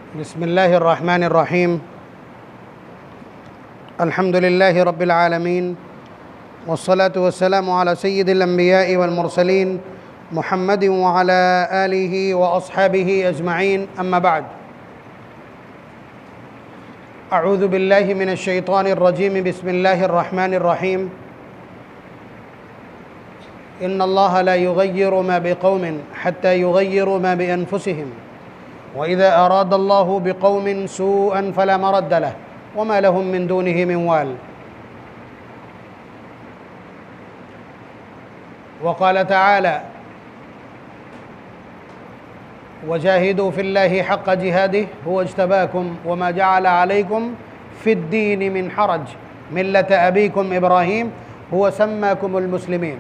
बिस्मिल्लाहिर्रहमानिर्रहीम अल्हम्दुलिल्लाहि रब्बिल आलमीन वस्सलातु वस्सलामु अला सय्यिदिल अंबियाइ वल मुरसलीन मुहम्मदिन व अला आलिहि व अस्हाबिहि अजमईन अम्मा बाद अऊज़ु बिल्लाहि मिनश शैतानिर रजीम बिस्मिल्लाहिर्रहमानिर्रहीम इन्नल्लाहा ला युग़य्यिरु मा बिक़ौमिन हत्ता युग़य्यिरु मा बिअन्फुसिहिम वइज़ा अरादल्लाहु बिक़ौमिन सूअन फ़ला मरद्द लहु वमा लहुम मिन दूनिहि मिन वाल वक़ाल तआला वजाहिदू फ़िल्लाहि हक़्क़ जिहादिहि हुवा इज्तबाकुम वमा जअल अलैकुम फ़िद्दीनि मिन हरज मिल्लत अबीकुम इब्राहीम हुवा सम्माकुमुल मुस्लिमीन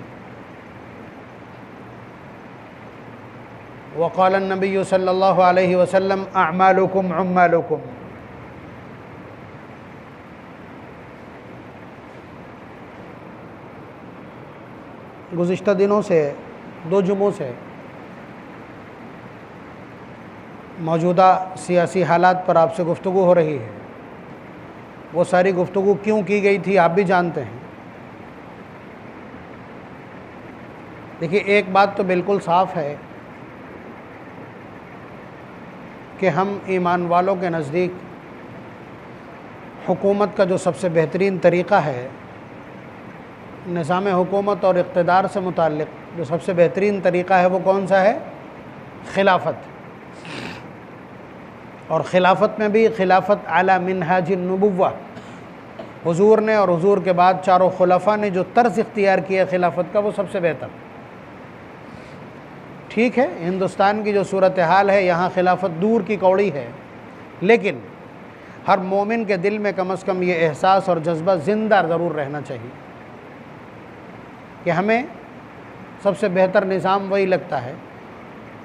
वक़ाल नबी सल्लल्लाहु अलैहि वसल्लम अअमालुकुम उम्मालुकुम। गुज़िश्ता दिनों से दो जुमों से मौजूदा सियासी हालात पर आपसे गुफ्तगू हो रही है। वो सारी गुफ्तगू क्यों की गई थी आप भी जानते हैं। देखिए, एक बात तो बिल्कुल साफ़ है कि हम ईमान वालों के नज़दीक हुकूमत का जो सबसे बेहतरीन तरीक़ा है, निज़ाम हुकूमत और इक़्तिदार से मुताल्लिक़ जो सबसे बेहतरीन तरीक़ा है वो कौन सा है? खिलाफत। और ख़िलाफ़त में भी खिलाफत अला मिनहाजिन नबुव्वा, हुज़ूर ने और हुज़ूर के बाद चारों खुलफ़ा ने जो तर्ज़ इख्तियार किया खिलाफत का वो सबसे बेहतर। ठीक है, हिंदुस्तान की जो सूरत हाल है यहाँ खिलाफत दूर की कौड़ी है, लेकिन हर मोमिन के दिल में कम से कम ये एहसास और जज्बा ज़िंदा ज़रूर रहना चाहिए कि हमें सबसे बेहतर निज़ाम वही लगता है।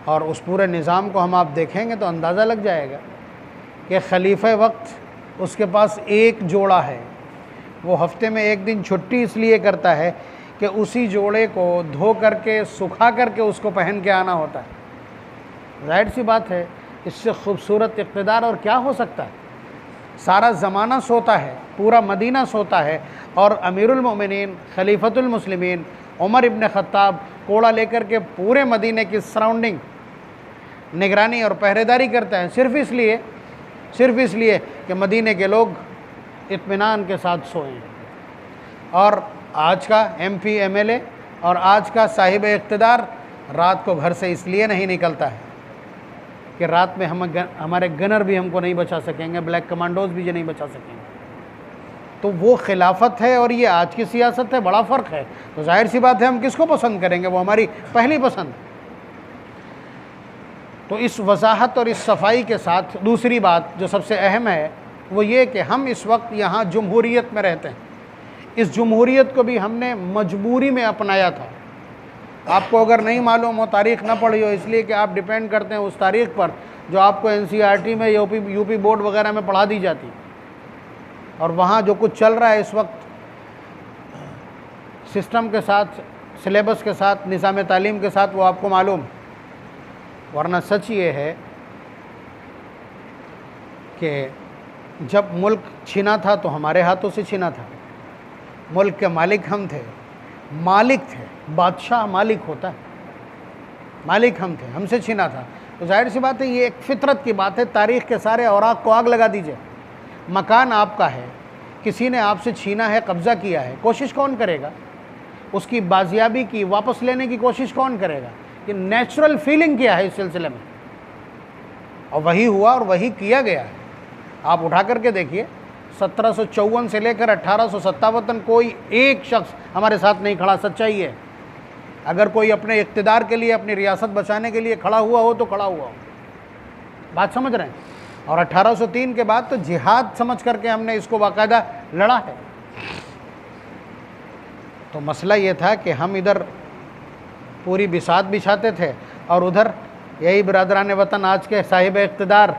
और उस पूरे निज़ाम को हम आप देखेंगे तो अंदाज़ा लग जाएगा कि खलीफ़े वक्त उसके पास एक जोड़ा है। वो हफ्ते में एक दिन छुट्टी इसलिए करता है कि उसी जोड़े को धो करके सुखा करके उसको पहन के आना होता है। ज़ाहिर सी बात है, इससे खूबसूरत इक़्तिदार और क्या हो सकता है। सारा ज़माना सोता है, पूरा मदीना सोता है और अमीरुल मोमिनीन खलीफतुल मुस्लिमीन उमर इब्न ख़त्ताब कोड़ा लेकर के पूरे मदीने की सराउंडिंग निगरानी और पहरेदारी करते हैं, सिर्फ़ इसलिए कि मदीने के लोग इत्मीनान के साथ सोएं। और आज का MP MLA और आज का साहिब इक़्तिदार रात को घर से इसलिए नहीं निकलता है कि रात में हमारे गनर भी हमको नहीं बचा सकेंगे, ब्लैक कमांडोज़ भी ये नहीं बचा सकेंगे। तो वो खिलाफत है और ये आज की सियासत है, बड़ा फ़र्क है। तो जाहिर सी बात है हम किसको पसंद करेंगे, वो हमारी पहली पसंद। तो इस वजाहत और इस सफाई के साथ दूसरी बात जो सबसे अहम है वो ये कि हम इस वक्त यहाँ जमहूरियत में रहते हैं। इस जमहूरियत को भी हमने मजबूरी में अपनाया था। आपको अगर नहीं मालूम हो, तारीख़ ना पढ़ी हो, इसलिए कि आप डिपेंड करते हैं उस तारीख़ पर जो आपको NCERT में यूपी बोर्ड वगैरह में पढ़ा दी जाती। और वहाँ जो कुछ चल रहा है इस वक्त सिस्टम के साथ, सिलेबस के साथ, निज़ाम तालीम के साथ, वो आपको मालूम। वरना सच ये है कि जब मुल्क छीना था तो हमारे हाथों से छीना था। मुल्क के मालिक हम थे, मालिक थे, बादशाह मालिक होता है, मालिक हम थे, हमसे छीना था। तो जाहिर सी बात है ये एक फितरत की बात है। तारीख़ के सारे औराक को आग लगा दीजिए। मकान आपका है, किसी ने आपसे छीना है, कब्ज़ा किया है, कोशिश कौन करेगा? उसकी बाजियाबी की, वापस लेने की कोशिश कौन करेगा? ये नेचुरल फीलिंग क्या है इस सिलसिले में, और वही हुआ और वही किया गया है। आप उठा करके देखिए, 1754 से लेकर 1857 कोई एक शख्स हमारे साथ नहीं खड़ा। सच्चाई है, अगर कोई अपने इक़्तिदार के लिए, अपनी रियासत बचाने के लिए खड़ा हुआ हो तो खड़ा हुआ हो। बात समझ रहे हैं? और 1803 के बाद तो जिहाद समझ करके हमने इसको बाकायदा लड़ा है। तो मसला ये था कि हम इधर पूरी बिसात बिछाते थे और उधर यही बिरादरान वतन, आज के साहिब इक़्तिदार,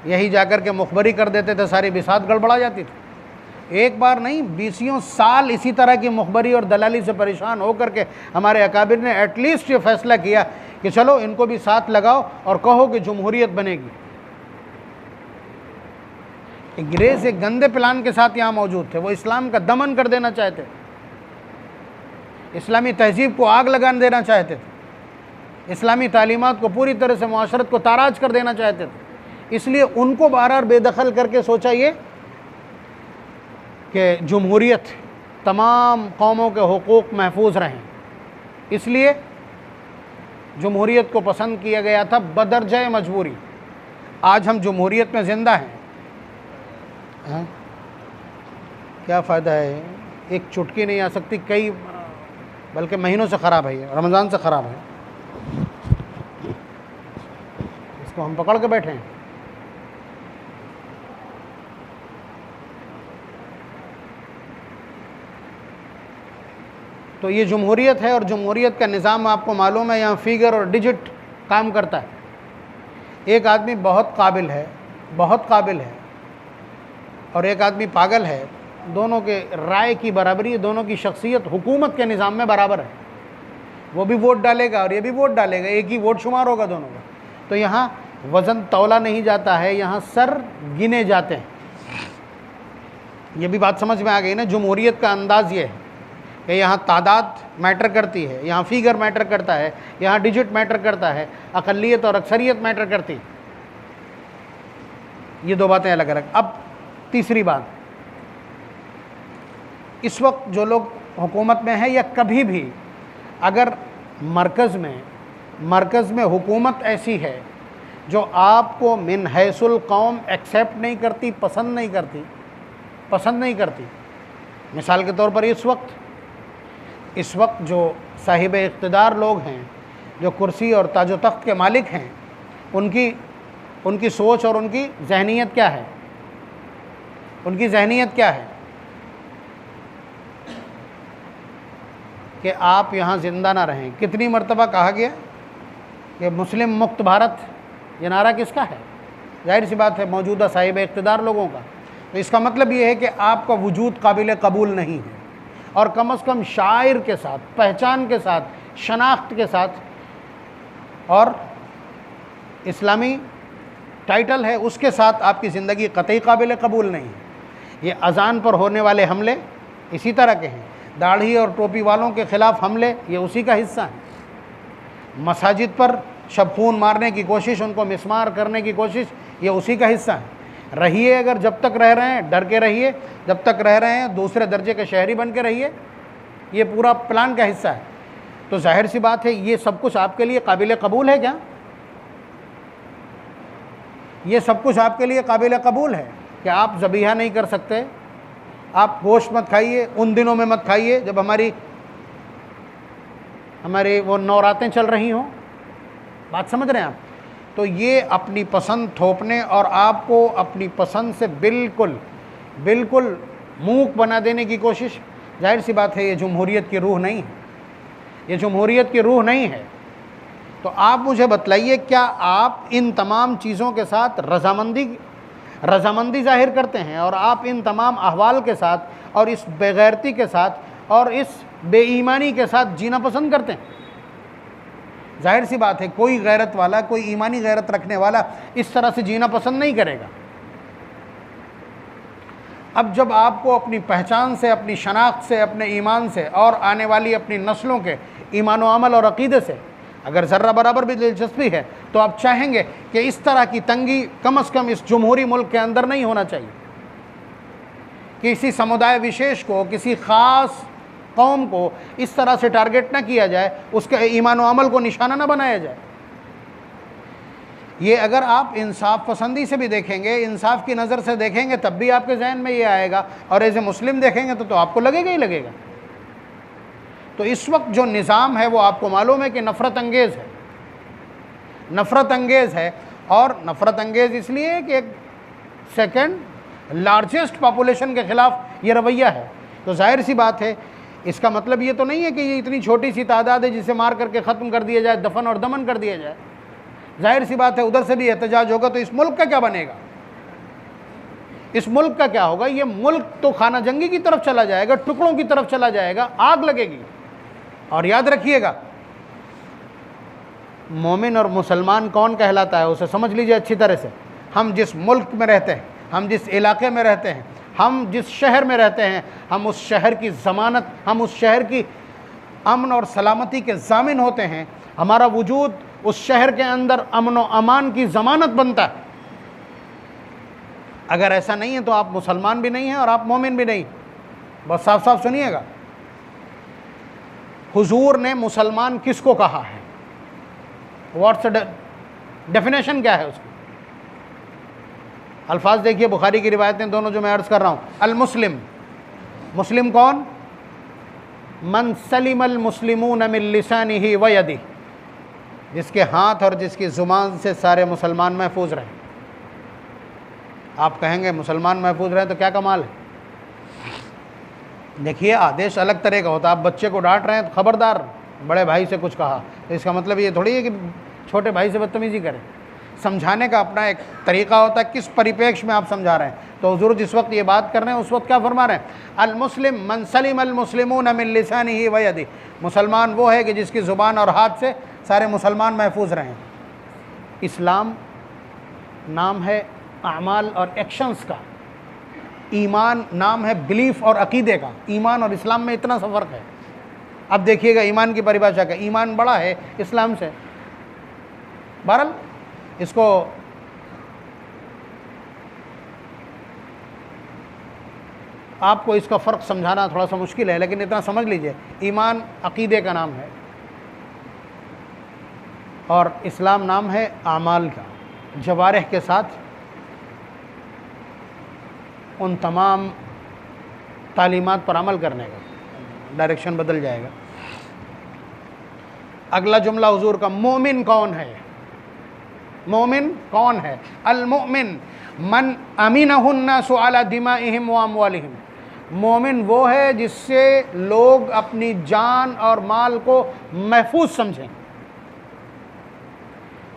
यही जाकर के मुखबरी कर देते थे, सारी बिसात गड़बड़ा जाती थी। एक बार नहीं, 20 साल इसी तरह की मुखबरी और दलाली से परेशान होकर के हमारे अकाबिर ने एटलीस्ट ये फ़ैसला किया कि चलो इनको भी साथ लगाओ और कहो कि जमहूरियत बनेगी। अंग्रेज एक गंदे प्लान के साथ यहाँ मौजूद थे। वो इस्लाम का दमन कर देना चाहते थे, इस्लामी तहजीब को आग लगा देना चाहते थे, इस्लामी तालीमात को पूरी तरह से मुआशरत को ताराज कर देना चाहते थे। इसलिए उनको बार बेदखल करके सोचा ये कि जमहूरियत, तमाम कौमों के हुकूक महफूज रहें, इसलिए जमहूरियत को पसंद किया गया था बदरजा मजबूरी। आज हम जमहूरियत में ज़िंदा हैं, हाँ? क्या फ़ायदा है, एक चुटकी नहीं आ सकती, कई बल्कि महीनों से ख़राब है, ये रमज़ान से ख़राब है, इसको हम पकड़ के बैठे हैं। तो ये जमहूरियत है, और जमहूरियत का निज़ाम आपको मालूम है, यहाँ फिगर और डिजिट काम करता है। एक आदमी बहुत काबिल है, बहुत काबिल है, और एक आदमी पागल है, दोनों के राय की बराबरी है, दोनों की शख्सियत हुकूमत के निज़ाम में बराबर है। वो भी वोट डालेगा और ये भी वोट डालेगा, एक ही वोट शुमार होगा दोनों का। तो यहाँ वज़न तौला नहीं जाता है, यहाँ सर गिने जाते हैं। ये भी बात समझ में आ गई ना। जमहूरियत का अंदाज़ ये है कि यहाँ तादाद मैटर करती है, यहाँ फिगर मैटर करता है, यहाँ डिजिट मैटर करता है, अक़लियत और अक्सरियत मैटर करती है। ये दो बातें अलग अलग। अब तीसरी बात, इस वक्त जो लोग हुकूमत में है या कभी भी अगर मरकज़ में हुकूमत ऐसी है जो आपको मिन हैसुल कौम एक्सेप्ट नहीं करती, पसंद नहीं करती। मिसाल के तौर पर इस वक्त जो साहिब इक़्तिदार लोग हैं, जो कुर्सी और ताजो तख्त के मालिक हैं, उनकी सोच और उनकी जहनीत क्या है? कि आप यहाँ ज़िंदा ना रहें। कितनी मर्तबा कहा गया कि मुस्लिम मुक्त भारत, ये नारा किसका है? जाहिर सी बात है मौजूदा साहिब इक़्तिदार लोगों का। तो इसका मतलब ये है कि आपका वजूद काबिल कबूल नहीं है, और कम अज़ कम शायर के साथ, पहचान के साथ, शनाख्त के साथ, और इस्लामी टाइटल है उसके साथ आपकी ज़िंदगी कतई काबिल कबूल नहीं है। ये अज़ान पर होने वाले हमले इसी तरह के हैं, दाढ़ी और टोपी वालों के ख़िलाफ़ हमले ये उसी का हिस्सा है, मसाजिद पर शबखून मारने की कोशिश, उनको मिसमार करने की कोशिश, ये उसी का हिस्सा है। रहिए, अगर जब तक रह रहे हैं डर के रहिए, जब तक रह रहे हैं दूसरे दर्जे के शहरी बन के रहिए, ये पूरा प्लान का हिस्सा है। तो जाहिर सी बात है ये सब कुछ आपके लिए काबिल कबूल है क्या? ये सब कुछ आपके लिए काबिल कबूल है कि आप ज़बीहा नहीं कर सकते, आप गोश्त मत खाइए, उन दिनों में मत खाइए जब हमारी वो नौरातें चल रही हों। बात समझ रहे हैं आप? तो ये अपनी पसंद थोपने और आपको अपनी पसंद से बिल्कुल मूक बना देने की कोशिश, जाहिर सी बात है ये जमहूरियत की रूह नहीं है, ये जमहूरियत की रूह नहीं है। तो आप मुझे बतलाइए, क्या आप इन तमाम चीज़ों के साथ रज़ामंदी ज़ाहिर करते हैं, और आप इन तमाम अहवाल के साथ और इस बेगैरती के साथ और इस बेईमानी के साथ जीना पसंद करते हैं? जाहिर सी बात है कोई गैरत वाला, कोई ईमानी गैरत रखने वाला इस तरह से जीना पसंद नहीं करेगा। अब जब आपको अपनी पहचान से, अपनी शनाख्त से, अपने ईमान से और आने वाली अपनी नस्लों के ईमान व अमल और अक़ीदे से अगर ज़र्रा बराबर भी दिलचस्पी है, तो आप चाहेंगे कि इस तरह की तंगी कम अज़ कम इस जमहूरी मुल्क के अंदर नहीं होना चाहिए। किसी समुदाय विशेष को, किसी ख़ास कौम को इस तरह से टारगेट ना किया जाए, उसके ईमान व अमल को निशाना ना बनाया जाए। ये अगर आप इंसाफ पसंदी से भी देखेंगे, इंसाफ की नज़र से देखेंगे, तब भी आपके जहन में ये आएगा, और एज ए मुस्लिम देखेंगे तो आपको लगेगा ही लगेगा। तो इस वक्त जो निज़ाम है वो आपको मालूम है कि नफ़रत अंगेज़ है, और नफ़रत अंगेज़ इसलिए कि एक सेकंड लार्जेस्ट पॉपुलेशन के ख़िलाफ़ ये रवैया है। तो जाहिर सी बात है इसका मतलब ये तो नहीं है कि ये इतनी छोटी सी तादाद है जिसे मार करके ख़त्म कर दिया जाए, दफन और दमन कर दिया जाए। जाहिर सी बात है उधर से भी एहतजाज होगा, तो इस मुल्क का क्या बनेगा? इस मुल्क का क्या होगा? ये मुल्क तो खाना जंगी की तरफ चला जाएगा, टुकड़ों की तरफ चला जाएगा, आग लगेगी। और याद रखिएगा, मोमिन और मुसलमान कौन कहलाता है उसे समझ लीजिए अच्छी तरह से। हम जिस मुल्क में रहते हैं, हम जिस इलाके में रहते हैं, हम जिस शहर में रहते हैं, हम उस शहर की ज़मानत, हम उस शहर की अमन और सलामती के ज़ामिन होते हैं। हमारा वजूद उस शहर के अंदर अमन व अमान की ज़मानत बनता है। अगर ऐसा नहीं है तो आप मुसलमान भी नहीं हैं और आप मोमिन भी नहीं। बस साफ साफ सुनिएगा, हुजूर ने मुसलमान किसको कहा है? व्हाट्स डेफिनेशन क्या है उसकी? अल्फाज देखिए, बुखारी की रिवायतें दोनों जो मैं अर्ज़ कर रहा हूँ। अल मुस्लिम, मुस्लिम कौन? मन सलिमल मुस्लिमून मिन लिसानिही व यदिही, जिसके हाथ और जिसकी ज़ुबान से सारे मुसलमान महफूज रहें। आप कहेंगे मुसलमान महफूज रहें तो क्या कमाल है? देखिए, आदेश अलग तरह का होता है। आप बच्चे को डांट रहे हैं तो खबरदार, बड़े भाई से कुछ कहा तो इसका मतलब ये थोड़ी है कि छोटे भाई से बदतमीज़ी करें। समझाने का अपना एक तरीक़ा होता है, किस परिप्रेक्ष्य में आप समझा रहे हैं। तो हुज़ूर जिस वक्त ये बात कर रहे हैं उस वक्त क्या फरमा रहे हैं? अल मुस्लिम मन सलिमल मुस्लिमून मिन लिसानिही व यदिही, मुसलमान वो है कि जिसकी ज़ुबान और हाथ से सारे मुसलमान महफूज रहें। इस्लाम नाम है अमाल और एक्शंस का, ईमान नाम है बिलीफ और अकीदे का। ईमान और इस्लाम में इतना सा फ़र्क है। अब देखिएगा ईमान की परिभाषा का, ईमान बड़ा है इस्लाम से। बहरहाल इसको आपको इसका फ़र्क समझाना थोड़ा सा मुश्किल है, लेकिन इतना समझ लीजिए, ईमान अकीदे का नाम है और इस्लाम नाम है आमाल का, जवारिह के साथ उन तमाम तालीमात पर अमल करने का। डायरेक्शन बदल जाएगा। अगला जुमला हुजूर का, मोमिन कौन है? मोमिन कौन है? अल मोमिन मन अमीनहुन्नासु अला दिमाइहिम व अमवालिहिम, मोमिन वो है जिससे लोग अपनी जान और माल को महफूज समझें।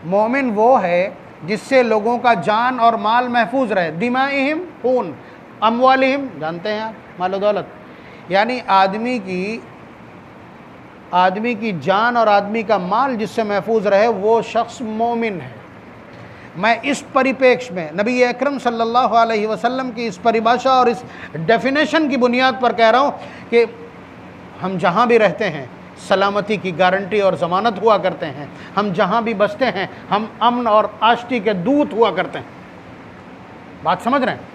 मोमिन वो है जिससे लोगों का जान और माल महफूज रहे। दिमाइहिम खून, अमवालिहिम जानते हैं आप, माल दौलत, यानी आदमी की जान और आदमी का माल जिससे महफूज रहे, वो शख्स मोमिन है। मैं इस परिप्रेक्ष्य में नबी अकरम सल्लल्लाहु अलैहि वसल्लम की इस परिभाषा और इस डेफिनेशन की बुनियाद पर कह रहा हूँ कि हम जहाँ भी रहते हैं सलामती की गारंटी और ज़मानत हुआ करते हैं। हम जहाँ भी बसते हैं हम अमन और आष्टी के दूत हुआ करते हैं। बात समझ रहे हैं?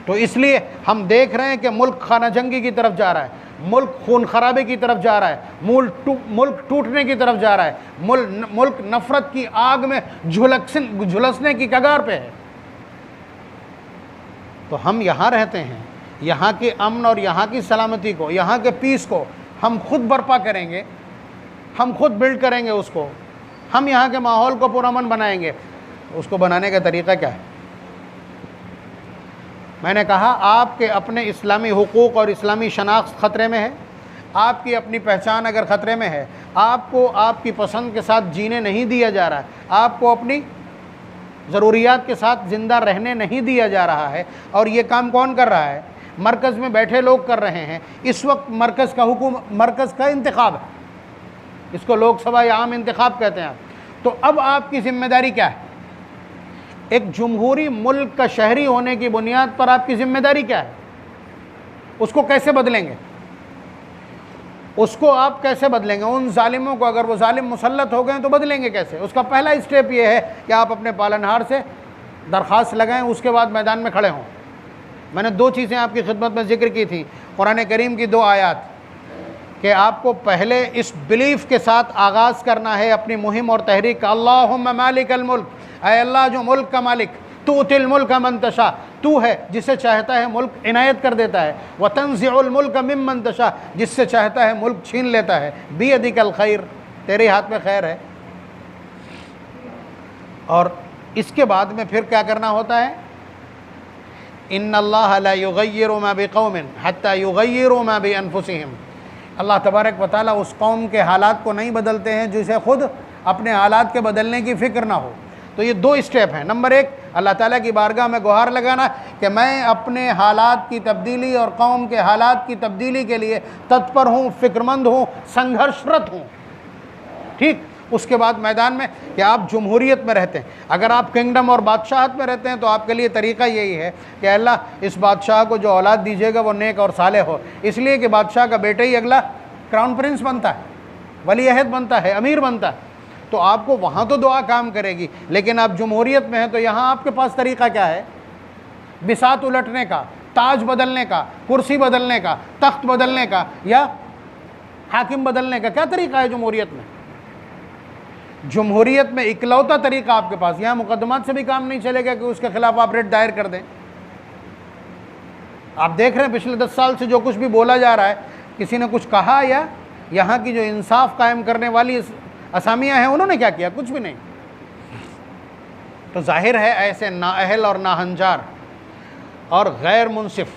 तो इसलिए हम देख रहे हैं कि मुल्क खाना जंगी की तरफ जा रहा है, मुल्क खून खराबे की तरफ जा रहा है, मुल्क टूटने की तरफ जा रहा है, मुल्क नफरत की आग में झुलसने की कगार पे है। तो हम यहाँ रहते हैं, यहाँ के अमन और यहाँ की सलामती को, यहाँ के पीस को हम खुद बर्पा करेंगे, हम खुद बिल्ड करेंगे उसको, हम यहाँ के माहौल को पुरअमन बनाएंगे। उसको बनाने का तरीक़ा क्या है? मैंने कहा आपके अपने इस्लामी हुकूक़ और इस्लामी शनाख्त ख़तरे में है, आपकी अपनी पहचान अगर ख़तरे में है, आपको आपकी पसंद के साथ जीने नहीं दिया जा रहा है, आपको अपनी ज़रूरियात के साथ ज़िंदा रहने नहीं दिया जा रहा है, और ये काम कौन कर रहा है? मरकज़ में बैठे लोग कर रहे हैं। इस वक्त मरकज़ का इंतखाब है, इसको लोकसभा या आम इंतखाब कहते हैं। तो अब आपकी ज़िम्मेदारी क्या है? एक जमहूरी मुल्क का शहरी होने की बुनियाद पर आपकी ज़िम्मेदारी क्या है? उसको कैसे बदलेंगे? उसको आप कैसे बदलेंगे? उन जालिमों को, अगर वो जालिम मुसल्लत हो गए तो बदलेंगे कैसे? उसका पहला स्टेप ये है कि आप अपने पालनहार से दरख्वास्त लगाएं, उसके बाद मैदान में खड़े हों। मैंने दो चीज़ें आपकी खिदमत में ज़िक्र की थी, कुरान करीम की दो आयत, कि आपको पहले इस बिलीफ के साथ आगाज़ करना है अपनी मुहिम और तहरीक का, अल्लाहुम्मा मालिकल मुल्क, ऐ अल्लाह जो मुल्क का मालिक, तूतिल मुल्क मन तशा, तू है जिससे चाहता है मुल्क इनायत कर देता है, व तंज़िउल मुल्क मिम्मन तशा, जिससे चाहता है मुल्क छीन लेता है, बियदिकल खैर, तेरे हाथ में खैर है। और इसके बाद में फिर क्या करना होता है? इन्नल्लाह ला युग़य्यिरु मा बिक़ौमिन हत्ता युग़य्यिरु मा बिअन्फुसिहिम, अल्लाह तबारक व तआला उस कौम के हालात को नहीं बदलते हैं जिसे खुद अपने हालात के बदलने की फ़िक्र ना हो। तो ये दो स्टेप हैं। नंबर एक, अल्लाह ताला की बारगाह में गुहार लगाना कि मैं अपने हालात की तब्दीली और कौम के हालात की तब्दीली के लिए तत्पर हूँ, फ़िक्रमंद हूँ, संघर्षरत हूँ। ठीक, उसके बाद मैदान में कि आप जमहूरियत में रहते हैं। अगर आप किंगडम और बादशाहत में रहते हैं तो आपके लिए तरीक़ा यही है कि अल्लाह इस बादशाह को जो औलाद दीजिएगा वो नेक और साले हो, इसलिए कि बादशाह का बेटा ही अगला क्राउन प्रिंस बनता है, वली अहद बनता है, अमीर बनता है। तो आपको वहाँ तो दुआ काम करेगी, लेकिन आप जमहूरियत में हैं तो यहाँ आपके पास तरीक़ा क्या है? बिसात उलटने का, ताज बदलने का, कुर्सी बदलने का, तख्त बदलने का या हाकिम बदलने का क्या तरीका है जमहूरियत में? जमहूरियत में इकलौता तरीका आपके पास, यहाँ मुकदमात से भी काम नहीं चलेगा कि उसके खिलाफ आप रेट दायर कर दें। आप देख रहे हैं पिछले 10 साल से जो कुछ भी बोला जा रहा है, किसी ने कुछ कहा या यहाँ की जो इंसाफ कायम करने वाली असामियाँ हैं उन्होंने क्या किया? कुछ भी नहीं। तो जाहिर है ऐसे नाअहल और नाहंजार और गैर मुनसिफ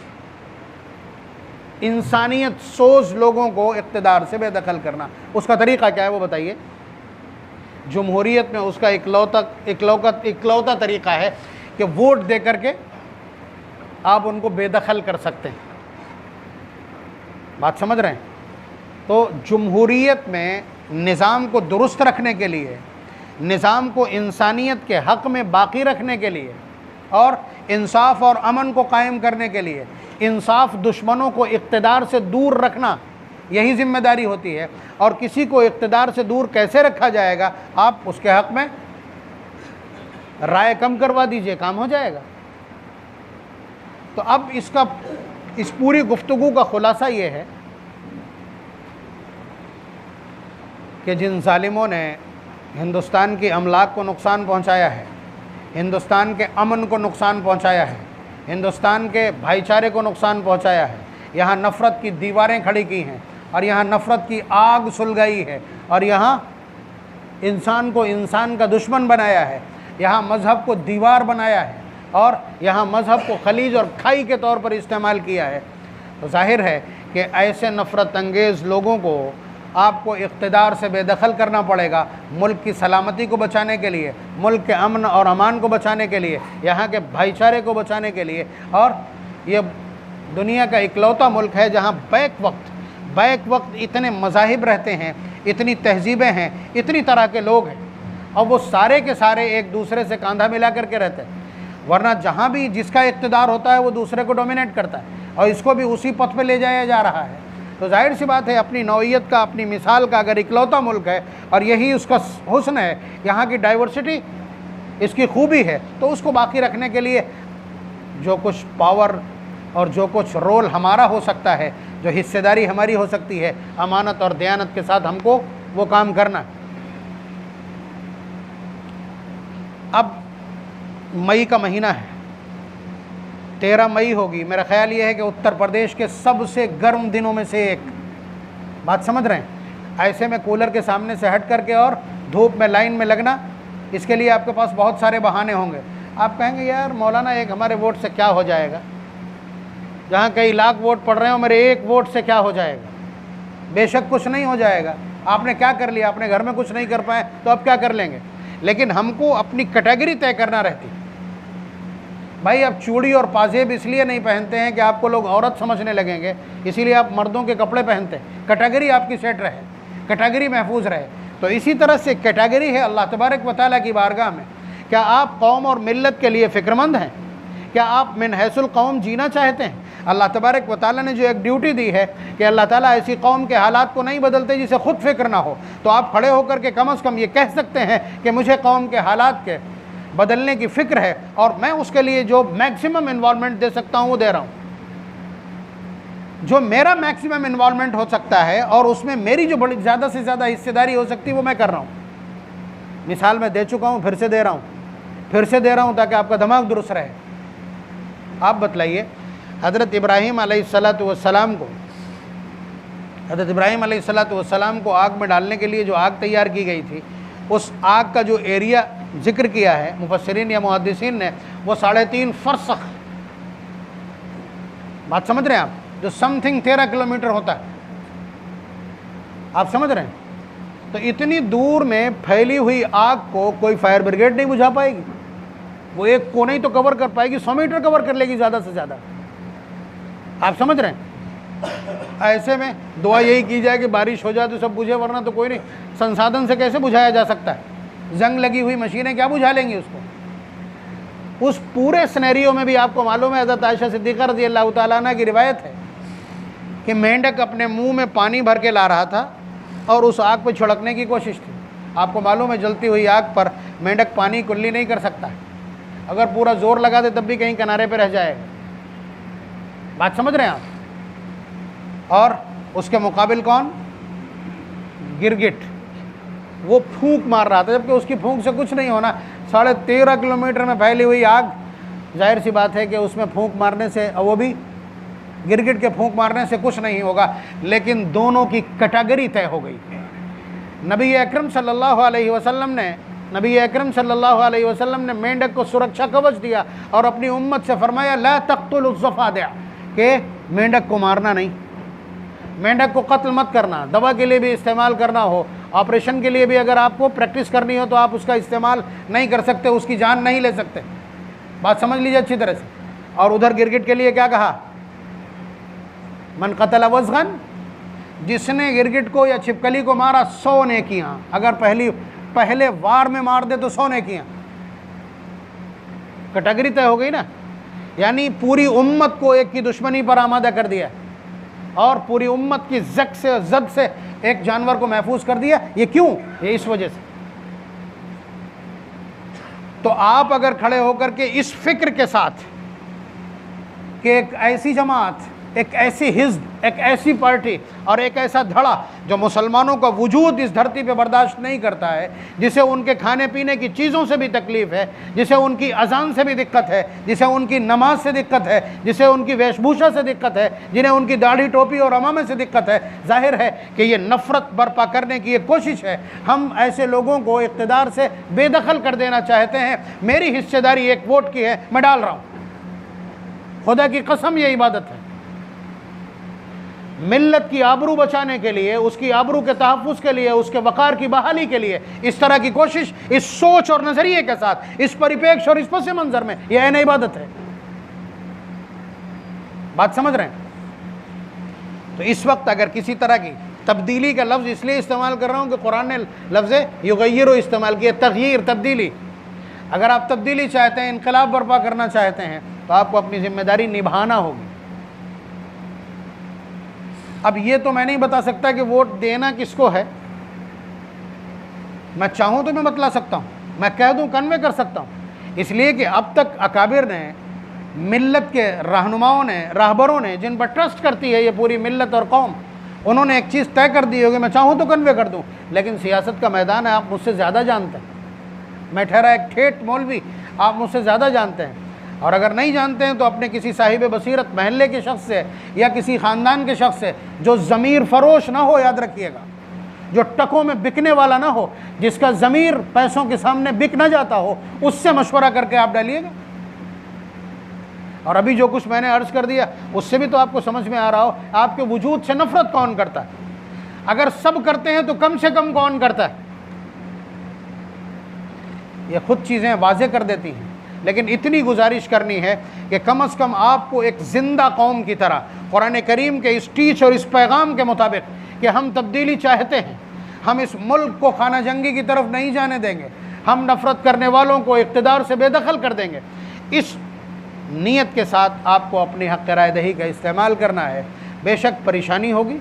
इंसानियत सोच लोगों को इक़्तिदार से बेदखल करना, उसका तरीक़ा क्या है वो बताइए? जमहूरियत में उसका इकलौता तरीक़ा है कि वोट दे करके आप उनको बेदखल कर सकते हैं। बात समझ रहे हैं? तो जमहूरियत में निज़ाम को दुरुस्त रखने के लिए, निज़ाम को इंसानियत के हक़ में बाकी रखने के लिए और इंसाफ और अमन को कायम करने के लिए इंसाफ दुश्मनों को इक़्तिदार से दूर रखना, यही ज़िम्मेदारी होती है। और किसी को इक़्तिदार से दूर कैसे रखा जाएगा? आप उसके हक़ में राय कम करवा दीजिए, काम हो जाएगा। तो अब इस पूरी गुफ्तगू का ख़ुलासा ये है कि जिन ज़ालिमों ने हिंदुस्तान की अमलाक को नुकसान पहुंचाया है, हिंदुस्तान के अमन को नुकसान पहुंचाया है, हिंदुस्तान के भाईचारे को नुकसान पहुंचाया है, यहाँ नफ़रत की दीवारें खड़ी की हैं और यहाँ नफ़रत की आग सुलगाई है और यहाँ इंसान को इंसान का दुश्मन बनाया है, यहाँ मज़हब को दीवार बनाया है और यहाँ मज़हब को खलीज और खाई के तौर पर इस्तेमाल किया है। तो जाहिर है कि ऐसे नफ़रत अंगेज़ लोगों को आपको इक़्तिदार से बेदखल करना पड़ेगा, मुल्क की सलामती को बचाने के लिए, मुल्क के अमन और अमान को बचाने के लिए, यहाँ के भाईचारे को बचाने के लिए। और ये दुनिया का इकलौता मुल्क है जहाँ बैक वक्त इतने मज़ाहिब रहते हैं, इतनी तहज़ीबें हैं, इतनी तरह के लोग हैं और वो सारे के सारे एक दूसरे से कंधा मिला करके रहते हैं। वरना जहाँ भी जिसका इक़्तिदार होता है वो दूसरे को डोमिनेट करता है और इसको भी उसी पथ पे ले जाया जा रहा है। तो जाहिर सी बात है, अपनी नौइयत का, अपनी मिसाल का अगर इकलौता मुल्क है और यही उसका हुस्न है, यहाँ की डाइवर्सिटी इसकी खूबी है, तो उसको बाकी रखने के लिए जो कुछ पावर और जो कुछ रोल हमारा हो सकता है, जो हिस्सेदारी हमारी हो सकती है, अमानत और दयानत के साथ हमको वो काम करना। अब मई का महीना है, 13 मई होगी। मेरा ख्याल ये है कि उत्तर प्रदेश के सबसे गर्म दिनों में से एक। बात समझ रहे हैं? ऐसे में कूलर के सामने से हट करके और धूप में लाइन में लगना, इसके लिए आपके पास बहुत सारे बहाने होंगे। आप कहेंगे यार मौलाना एक हमारे वोट से क्या हो जाएगा, जहाँ कई लाख वोट पड़ रहे हो, मेरे एक वोट से क्या हो जाएगा? बेशक कुछ नहीं हो जाएगा। आपने क्या कर लिया? अपने घर में कुछ नहीं कर पाए तो अब क्या कर लेंगे? लेकिन हमको अपनी कैटेगरी तय करना रहती। भाई आप चूड़ी और पाजेब इसलिए नहीं पहनते हैं कि आपको लोग औरत समझने लगेंगे, इसीलिए आप मर्दों के कपड़े पहनते हैं। कैटेगरी आपकी सेट रहे, कैटेगरी महफूज रहे। तो इसी तरह से कैटेगरी है अल्लाह तबारक व तआला की बारगाह में। क्या आप कौम और मिल्लत के लिए फ़िक्रमंद हैं? क्या आप मिन हैसुल कौम जीना चाहते हैं? अल्लाह तबारक व तआला ने जो एक ड्यूटी दी है कि अल्लाह ताला ऐसी कौम के हालात को नहीं बदलते जिसे खुद फ़िक्र ना हो, तो आप खड़े होकर के कम अज़ कम ये कह सकते हैं कि मुझे कौम के हालात के बदलने की फ़िक्र है और मैं उसके लिए जो मैक्सिमम इन्वॉल्वमेंट दे सकता हूँ वो दे रहा हूँ। जो मेरा मैक्सिमम इन्वॉल्वमेंट हो सकता है और उसमें मेरी जो बड़ी ज़्यादा से ज़्यादा हिस्सेदारी हो सकती है वो मैं कर रहा हूँ। मिसाल मैं दे चुका हूँ, फिर से दे रहा हूँ ताकि आपका दिमाग दुरुस्त रहे। आप बतलाइए, हज़रत इब्राहीम अलैहिस्सलाम को आग में डालने के लिए जो आग तैयार की गई थी, उस आग का जो एरिया जिक्र किया है मुफस्सिरीन या मुहद्दिसीन ने, वो 3.5 फरसख, बात समझ रहे हैं आप, जो समथिंग 13 किलोमीटर होता है। आप समझ रहे हैं? तो इतनी दूर में फैली हुई आग को कोई फायर ब्रिगेड नहीं बुझा पाएगी। वो एक कोने ही तो कवर कर पाएगी, 100 मीटर कवर कर लेगी ज़्यादा से ज़्यादा। आप समझ रहे हैं? ऐसे में दुआ यही की जाए कि बारिश हो जाए तो सब बुझे, वरना तो कोई नहीं। संसाधन से कैसे बुझाया जा सकता है? जंग लगी हुई मशीनें क्या बुझा लेंगी उसको? उस पूरे सिनेरियो में भी आपको मालूम है, हज़रत आयशा सिद्दीक़ा रज़ियल्लाहु ताला अन्हा की रिवायत है कि मेंढक अपने मुंह में पानी भर के ला रहा था और उस आग पर छिड़कने की कोशिश थी। आपको मालूम है जलती हुई आग पर मेंढक पानी कुल्ली नहीं कर सकता, अगर पूरा जोर लगा दे तब भी कहीं किनारे पे रह जाएगा। बात समझ रहे हैं आप? और उसके मुकाबिल कौन? गिरगिट, वो फूंक मार रहा था, जबकि उसकी फूंक से कुछ नहीं होना। 13.5 किलोमीटर में फैली हुई आग, जाहिर सी बात है कि उसमें फूंक मारने से, वो भी गिरगिट के फूंक मारने से कुछ नहीं होगा। लेकिन दोनों की कैटेगरी तय हो गई। नबी अकरम सल्लल्लाहु अलैहि वसल्लम ने मेंढक को सुरक्षा कवच दिया और अपनी उम्मत से फरमाया ला तक़्तुलुज़ ज़फ़ादिअ, कि मेंढक को मारना नहीं, मेंढक को कत्ल मत करना। दवा के लिए भी इस्तेमाल करना हो, ऑपरेशन के लिए भी अगर आपको प्रैक्टिस करनी हो तो आप उसका इस्तेमाल नहीं कर सकते, उसकी जान नहीं ले सकते। बात समझ लीजिए अच्छी तरह से। और उधर गिरगिट के लिए क्या कहा? मन क़तल वज़ग़न, जिसने गिरगिट को या छिपकली को मारा 100 नेकियां, अगर पहले वार में मार दे तो 100 नेकियां। कैटेगरी तय हो गई ना, यानी पूरी उम्मत को एक की दुश्मनी पर आमादा कर दिया और पूरी उम्मत की जद से एक जानवर को महफूज कर दिया। ये क्यों? ये इस वजह से। तो आप अगर खड़े होकर के इस फिक्र के साथ कि एक ऐसी जमात, एक ऐसी हिज़्ब, एक ऐसी पार्टी और एक ऐसा धड़ा जो मुसलमानों का वजूद इस धरती पे बर्दाश्त नहीं करता है, जिसे उनके खाने पीने की चीज़ों से भी तकलीफ़ है, जिसे उनकी अजान से भी दिक्कत है, जिसे उनकी नमाज से दिक्कत है, जिसे उनकी वेशभूषा से दिक्कत है, जिन्हें उनकी दाढ़ी टोपी और अमामे से दिक्कत है, जाहिर है कि ये नफ़रत बर्पा करने की एक कोशिश है। हम ऐसे लोगों को इक़्तिदार से बेदखल कर देना चाहते हैं। मेरी हिस्सेदारी एक वोट की है, मैं डाल रहा हूँ, खुदा की कसम ये इबादत है। मिल्लत की आबरू बचाने के लिए, उसकी आबरू के तहफ़्फ़ुज़ के लिए, उसके वक़ार की बहाली के लिए इस तरह की कोशिश, इस सोच और नज़रिए के साथ, इस परिपेक्ष और इस पस मंज़र में, यह ऐन इबादत है। बात समझ रहे हैं? तो इस वक्त अगर किसी तरह की तब्दीली का लफ्ज़ इसलिए इस्तेमाल कर रहा हूँ कि कुरान ने लफ्ज़ युग़य्यिरु इस्तेमाल किया, तग़यीर, तब्दीली। अगर आप तब्दीली चाहते हैं, इनकलाब बर्पा करना चाहते हैं, तो आपको अपनी ज़िम्मेदारी निभाना होगी। अब ये तो मैं नहीं बता सकता कि वोट देना किसको है। मैं चाहूँ तो मैं बतला सकता हूँ, मैं कह दूँ, कन्वे कर सकता हूँ। इसलिए कि अब तक अकाबिर ने, मिल्लत के रहनुमाओं ने, रहबरों ने, जिन पर ट्रस्ट करती है ये पूरी मिल्लत और कौम, उन्होंने एक चीज़ तय कर दी होगी। मैं चाहूँ तो कन्वे कर दूँ, लेकिन सियासत का मैदान है, आप मुझसे ज़्यादा जानते हैं। मैं ठहरा एक ठेठ मौलवी, आप मुझसे ज़्यादा जानते हैं। और अगर नहीं जानते हैं तो अपने किसी साहिब बसीरत महल्ले के शख्स से या किसी ख़ानदान के शख्स से जो ज़मीर फरोश ना हो, याद रखिएगा, जो टकों में बिकने वाला ना हो, जिसका ज़मीर पैसों के सामने बिक ना जाता हो, उससे मशवरा करके आप डालिएगा। और अभी जो कुछ मैंने अर्ज़ कर दिया उससे भी तो आपको समझ में आ रहा हो आपके वजूद से नफ़रत कौन करता है। अगर सब करते हैं तो कम से कम कौन करता है? ये खुद चीज़ें वाज़े कर देती हैं। लेकिन इतनी गुजारिश करनी है कि कम अज़ कम आपको एक ज़िंदा कौम की तरह कुरान करीम के इस टीच और इस पैगाम के मुताबिक कि हम तब्दीली चाहते हैं, हम इस मुल्क को खाना जंगी की तरफ नहीं जाने देंगे, हम नफ़रत करने वालों को इक़्तिदार से बेदखल कर देंगे, इस नीयत के साथ आपको अपनी हक़ राय दही का इस्तेमाल करना है। बेशक परेशानी होगी,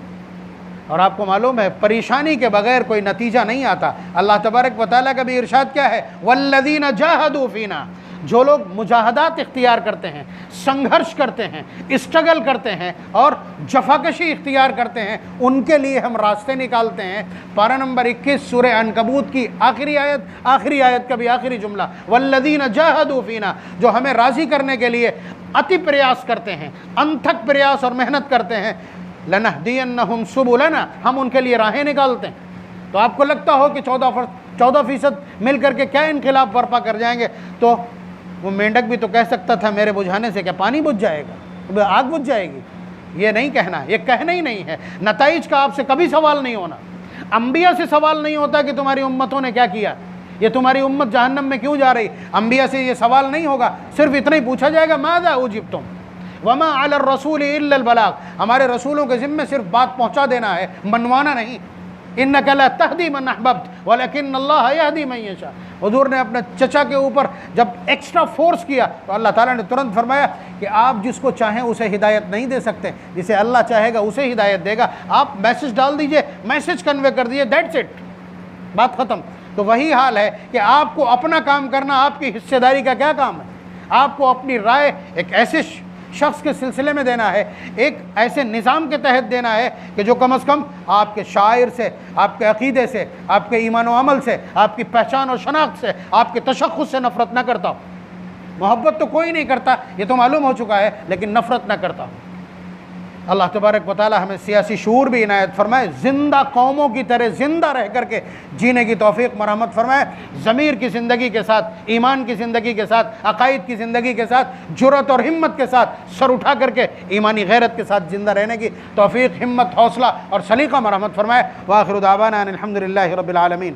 और आपको मालूम है परेशानी के बग़ैर कोई नतीजा नहीं आता। अल्लाह तबारक व तआला का भी इरशाद क्या है? वल्लज़ीना जाहदू फ़ीना, जो लोग मुजाहदात इख्तियार करते हैं, संघर्ष करते हैं, स्ट्रगल करते हैं और जफाकशी इख्तियार करते हैं, उनके लिए हम रास्ते निकालते हैं। पारा नंबर 21 सूरह अनकबूत की आखिरी आयत का भी आखिरी जुमला, वल्लज़ीना जाहदू फ़ीना, जो हमें राज़ी करने के लिए अति प्रयास करते हैं, अनथक प्रयास और मेहनत करते हैं, लनहदियन्नहुम सुबुलना, हम उनके लिए राहें निकालते हैं। तो आपको लगता हो कि 14% मिल करके क्या इनकलाब बर्पा कर जाएंगे, तो वो मेंढक भी तो कह सकता था मेरे बुझाने से क्या पानी बुझ जाएगा, आग बुझ जाएगी। ये नहीं कहना, ये कहना ही नहीं है। नताइज का आपसे कभी सवाल नहीं होना। अंबिया से सवाल नहीं होता कि तुम्हारी उम्मतों ने क्या किया, ये तुम्हारी उम्मत जहन्नम में क्यों जा रही। अंबिया से ये सवाल नहीं होगा, सिर्फ इतना ही पूछा जाएगा माज़ा उजिब्तुम, वमा अला रसूल इल्लल बलाग, हमारे रसूलों के ज़िम्मे सिर्फ बात पहुँचा देना है, मनवाना नहीं। इन्नका ला तहदी मन अहबब्त वलकिन्नल्लाह यहदी मन यशा। हुजूर ने अपने चचा के ऊपर जब एक्स्ट्रा फोर्स किया तो अल्लाह ताला ने तुरंत फरमाया कि आप जिसको चाहें उसे हिदायत नहीं दे सकते, जिसे अल्लाह चाहेगा उसे हिदायत देगा। आप मैसेज डाल दीजिए, मैसेज कन्वे कर दीजिए, दैट्स इट, बात ख़त्म। तो वही हाल है कि आपको अपना काम करना, आपकी हिस्सेदारी का क्या काम है? आपको अपनी राय एक ऐसे शख्स के सिलसिले में देना है, एक ऐसे निज़ाम के तहत देना है कि जो कम अज़ कम आपके शायर से, आपके अक़ीदे से, आपके ईमान व अमल से, आपकी पहचान और शनाख्त से, आपके तशख़्ख़ुस से नफ़रत ना करता हो। मोहब्बत तो कोई नहीं करता, ये तो मालूम हो चुका है, लेकिन नफ़रत ना करता हो। अल्लाह तबारक व तआला हमें सियासी शूर भी इनायत फरमाए, ज़िंदा कौमों की तरह ज़िंदा रह करके जीने की तौफ़ीक़ मरहमत फरमाए। ज़मीर की ज़िंदगी के साथ, ईमान की ज़िंदगी के साथ, अक़ाइद की ज़िंदगी के साथ, जुर्रत और हिम्मत के साथ, सर उठा करके ईमानी गैरत के साथ ज़िंदा रहने की तौफ़ीक़, हिम्मत, हौसला और सलीक़ा मरहमत फरमाए। व आखिरु दावाना अनिल हम्दुलिल्लाहि रब्बिल आलमीन।